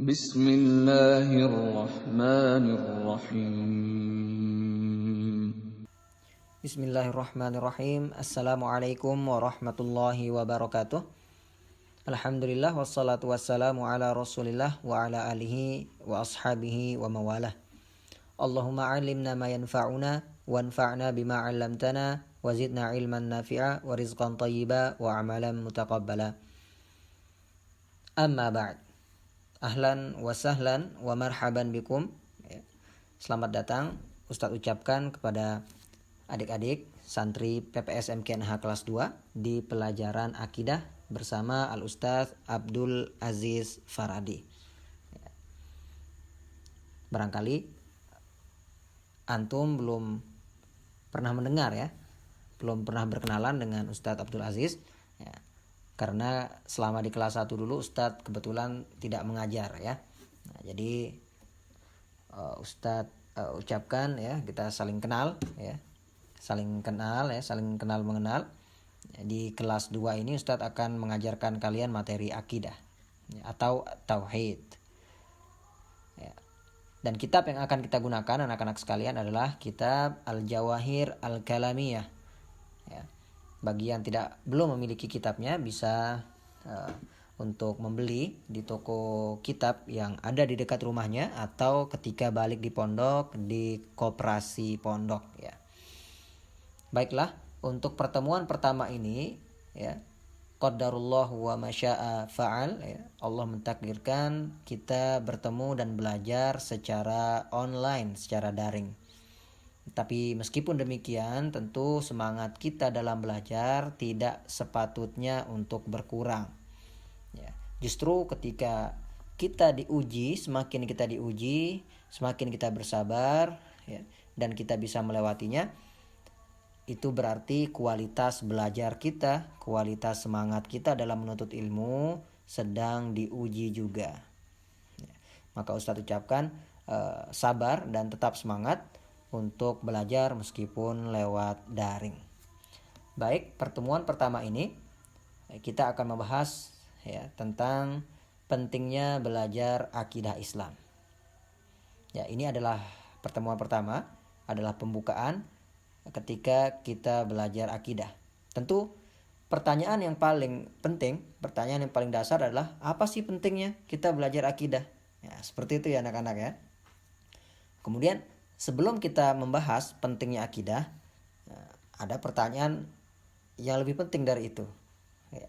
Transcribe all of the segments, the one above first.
Bismillahirrahmanirrahim. Bismillahirrahmanirrahim. Assalamualaikum warahmatullahi wabarakatuh. Alhamdulillah wassalatu wassalamu ala rasulillah wa ala alihi wa ashabihi wa mawalah. Allahumma alimna ma yanfa'una wanfa'na bima 'allamtana wa zidna ilman nafi'a wa rizqan thayyiba wa amalan mutaqabbala. Amma ba'd. Ahlan wa sahlan wa marhaban bikum. Selamat datang Ustadz ucapkan kepada adik-adik santri PPS MKNH kelas 2 di pelajaran akidah bersama Al-Ustadz Abdul Aziz Faradi. Barangkali antum belum pernah mendengar ya, belum pernah berkenalan dengan Ustadz Abdul Aziz ya, karena selama di kelas 1 dulu Ustadz kebetulan tidak mengajar ya. Nah, jadi Ustadz ucapkan ya, kita saling kenal ya. Saling kenal mengenal. Di kelas 2 ini Ustadz akan mengajarkan kalian materi akidah ya, atau tauhid ya. Dan kitab yang akan kita gunakan anak-anak sekalian adalah kitab Al-Jawahir Al-Kalamiyah ya. Bagi yang belum memiliki kitabnya bisa untuk membeli di toko kitab yang ada di dekat rumahnya atau ketika balik di pondok di koperasi pondok ya. Baiklah, untuk pertemuan pertama ini ya, qadarullah wa masya'a fa'al ya, Allah mentakdirkan kita bertemu dan belajar secara online, secara daring. Tapi meskipun demikian, tentu semangat kita dalam belajar tidak sepatutnya untuk berkurang ya. Justru ketika kita diuji, semakin kita diuji, semakin kita bersabar ya, dan kita bisa melewatinya, itu berarti kualitas belajar kita, kualitas semangat kita dalam menuntut ilmu sedang diuji juga. Maka Ustadz ucapkan sabar dan tetap semangat untuk belajar meskipun lewat daring. Baik, pertemuan pertama ini kita akan membahas ya tentang pentingnya belajar akidah Islam. Ya, ini adalah pertemuan pertama, adalah pembukaan ketika kita belajar akidah. Tentu pertanyaan yang paling penting, pertanyaan yang paling dasar adalah apa sih pentingnya kita belajar akidah? Ya, seperti itu ya anak-anak ya. Kemudian sebelum kita membahas pentingnya akidah, ada pertanyaan yang lebih penting dari itu. Ya.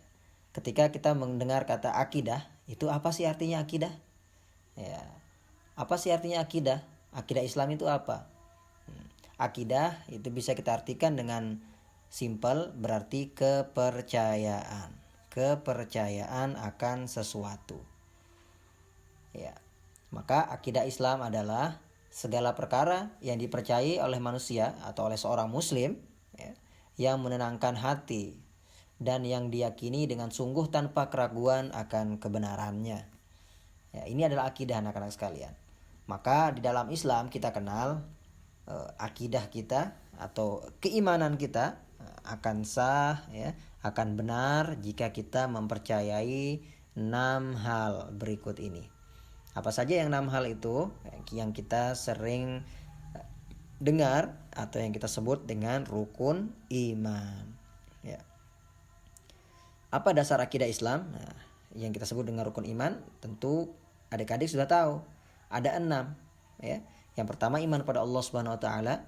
Ketika kita mendengar kata akidah, itu apa sih artinya akidah? Ya. Apa sih artinya akidah? Akidah Islam itu apa? Akidah itu bisa kita artikan dengan simpel, berarti kepercayaan. Kepercayaan akan sesuatu. Ya. Maka akidah Islam adalah segala perkara yang dipercayai oleh manusia atau oleh seorang muslim ya, yang menenangkan hati dan yang diyakini dengan sungguh tanpa keraguan akan kebenarannya. Ya, ini adalah akidah anak-anak sekalian. Maka di dalam Islam kita kenal akidah kita atau keimanan kita akan sah ya, akan benar jika kita mempercayai 6 hal berikut ini. Apa saja yang 6 hal itu yang kita sering dengar atau yang kita sebut dengan rukun iman ya. Apa dasar akidah Islam? Nah, yang kita sebut dengan rukun iman tentu adik-adik sudah tahu. Ada 6 ya. Yang pertama iman kepada Allah Subhanahu wa taala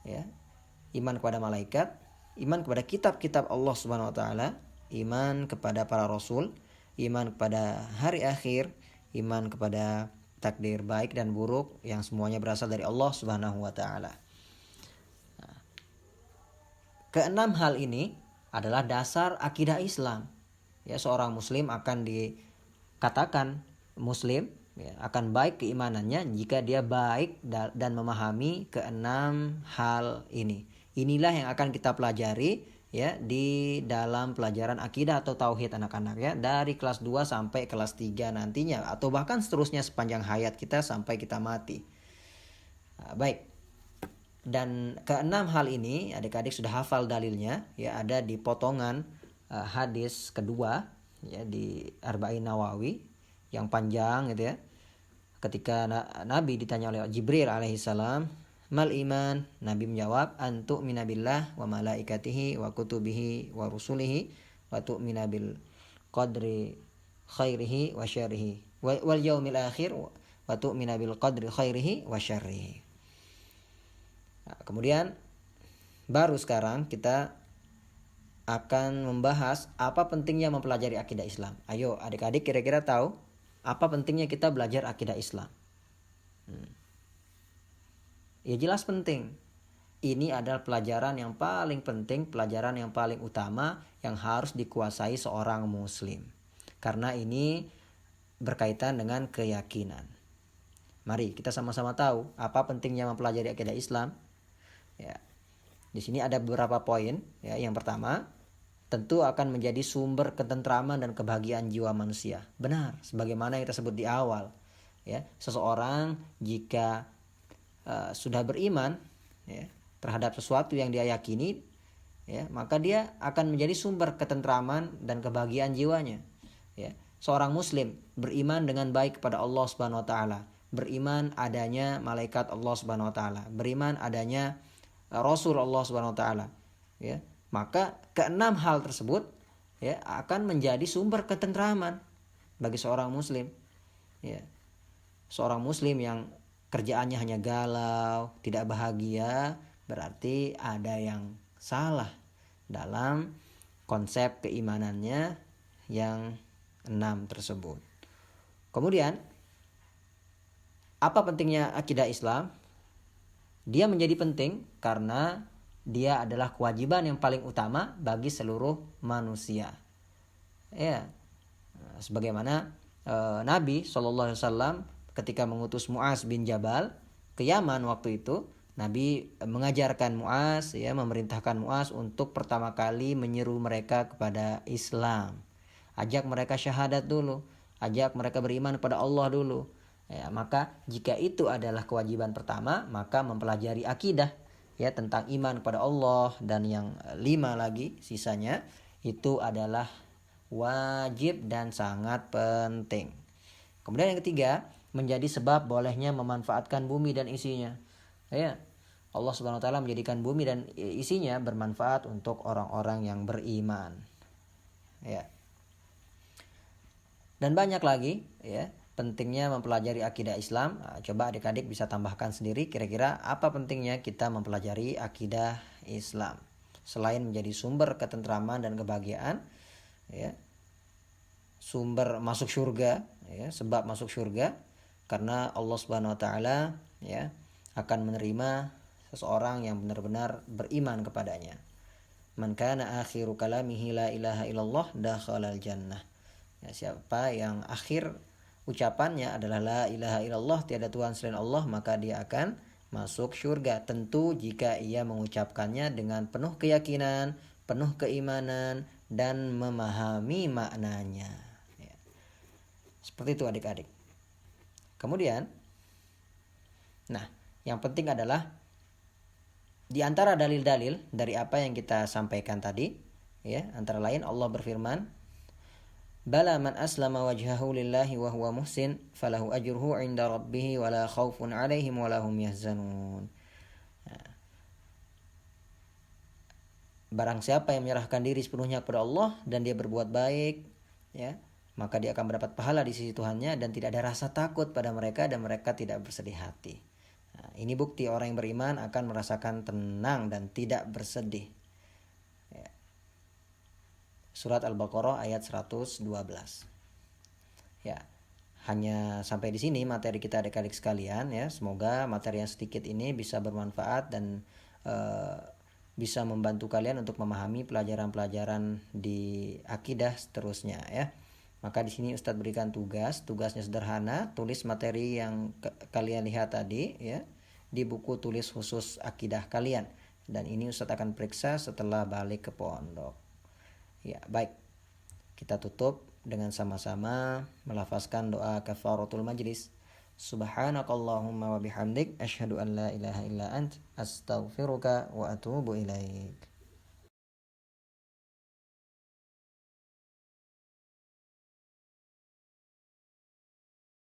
ya. Iman kepada malaikat, iman kepada kitab-kitab Allah Subhanahu wa taala, iman kepada para rasul, iman kepada hari akhir, iman kepada takdir baik dan buruk yang semuanya berasal dari Allah Subhanahu wa taala. Nah, keenam hal ini adalah dasar akidah Islam. Ya, seorang muslim akan dikatakan muslim ya, akan baik keimanannya jika dia baik dan memahami keenam hal ini. Inilah yang akan kita pelajari ya di dalam pelajaran akidah atau tauhid anak-anak ya, dari kelas 2 sampai kelas 3 nantinya, atau bahkan seterusnya sepanjang hayat kita sampai kita mati. Nah, baik. Dan keenam hal ini adik-adik sudah hafal dalilnya ya, ada di potongan hadis kedua ya di Arba'in Nawawi yang panjang gitu ya. ketika Nabi ditanya oleh Jibril alaihissalam, mal iman, Nabi menjawab, antu minabillah wa malaikatihi wa kutubihi wa rusulihi wa tu'mina bil qadri khairihi wa syarrihi wal yaumil akhir wa tu'mina bil qadri khairihi wa syarrihi. Nah, kemudian baru sekarang kita akan membahas apa pentingnya mempelajari akidah Islam. Ayo adik-adik kira-kira tahu apa pentingnya kita belajar akidah Islam? Ya jelas penting. Ini adalah pelajaran yang paling penting, pelajaran yang paling utama yang harus dikuasai seorang muslim. Karena ini berkaitan dengan keyakinan. Mari kita sama-sama tahu apa pentingnya mempelajari akidah Islam. Ya. Di sini ada beberapa poin. Ya, yang pertama, tentu akan menjadi sumber ketentraman dan kebahagiaan jiwa manusia. Benar, sebagaimana yang kita sebut di awal. Ya, seseorang jika sudah beriman, ya, terhadap sesuatu yang dia yakini, ya, maka dia akan menjadi sumber ketentraman dan kebahagiaan jiwanya. Ya, seorang muslim beriman dengan baik kepada Allah Subhanahu wa taala, beriman adanya malaikat Allah Subhanahu wa taala, beriman adanya Rasul Allah Subhanahu wa taala, ya, maka keenam hal tersebut, ya, akan menjadi sumber ketentraman bagi seorang muslim. Ya. Seorang muslim yang kerjaannya hanya galau, tidak bahagia, berarti ada yang salah dalam konsep keimanannya yang 6 tersebut. Kemudian, apa pentingnya akidah Islam? Dia menjadi penting karena dia adalah kewajiban yang paling utama bagi seluruh manusia. Ya, sebagaimana Nabi SAW ketika mengutus Mu'az bin Jabal ke Yaman waktu itu, Nabi mengajarkan Mu'az, ya, memerintahkan Mu'az untuk pertama kali menyeru mereka kepada Islam. Ajak mereka syahadat dulu, ajak mereka beriman kepada Allah dulu. Ya, maka jika itu adalah kewajiban pertama, maka mempelajari akidah, ya, tentang iman kepada Allah, dan yang 5 lagi sisanya itu adalah wajib dan sangat penting. Kemudian yang ketiga, menjadi sebab bolehnya memanfaatkan bumi dan isinya. Ya, Allah Subhanahu wa taala menjadikan bumi dan isinya bermanfaat untuk orang-orang yang beriman. Ya. Dan banyak lagi, ya, pentingnya mempelajari akidah Islam. Coba adik-adik bisa tambahkan sendiri kira-kira apa pentingnya kita mempelajari akidah Islam. Selain menjadi sumber ketentraman dan kebahagiaan, ya, sumber masuk surga, ya, sebab masuk surga, karena Allah Subhanahu wa taala, ya, akan menerima seseorang yang benar-benar beriman kepadanya. Man kana akhiru kalamihi la ilaha illallah dakhalal jannah. Ya, siapa yang akhir ucapannya adalah la ilaha illallah, tiada Tuhan selain Allah, maka dia akan masuk surga. Tentu jika ia mengucapkannya dengan penuh keyakinan, penuh keimanan, dan memahami maknanya. Ya. Seperti itu adik-adik. Kemudian, nah, yang penting adalah di antara dalil-dalil dari apa yang kita sampaikan tadi, ya, antara lain Allah berfirman, bala man aslama wajhahu lillahi wa huwa muhsin falahu ajruhu 'inda rabbih wa la khaufun 'alaihim wa la hum yahzanun. Nah, barang siapa yang menyerahkan diri sepenuhnya kepada Allah dan dia berbuat baik, ya, maka dia akan mendapat pahala di sisi Tuhannya dan tidak ada rasa takut pada mereka dan mereka tidak bersedih hati. Nah, ini bukti orang yang beriman akan merasakan tenang dan tidak bersedih. Ya. Surat Al-Baqarah ayat 112. Ya, hanya sampai di sini materi kita adik-adik sekalian, ya. Semoga materi yang sedikit ini bisa bermanfaat dan bisa membantu kalian untuk memahami pelajaran-pelajaran di akidah seterusnya, ya. Maka di sini Ustadz berikan tugasnya sederhana, tulis materi yang kalian lihat tadi, ya, di buku tulis khusus akidah kalian. Dan ini Ustadz akan periksa setelah balik ke pondok. Ya, baik. Kita tutup dengan sama-sama melafazkan doa kafaratul majlis. Subhanakallahumma wa bihamdik asyhadu an la ilaha illa ant astaghfiruka wa atubu ilaik.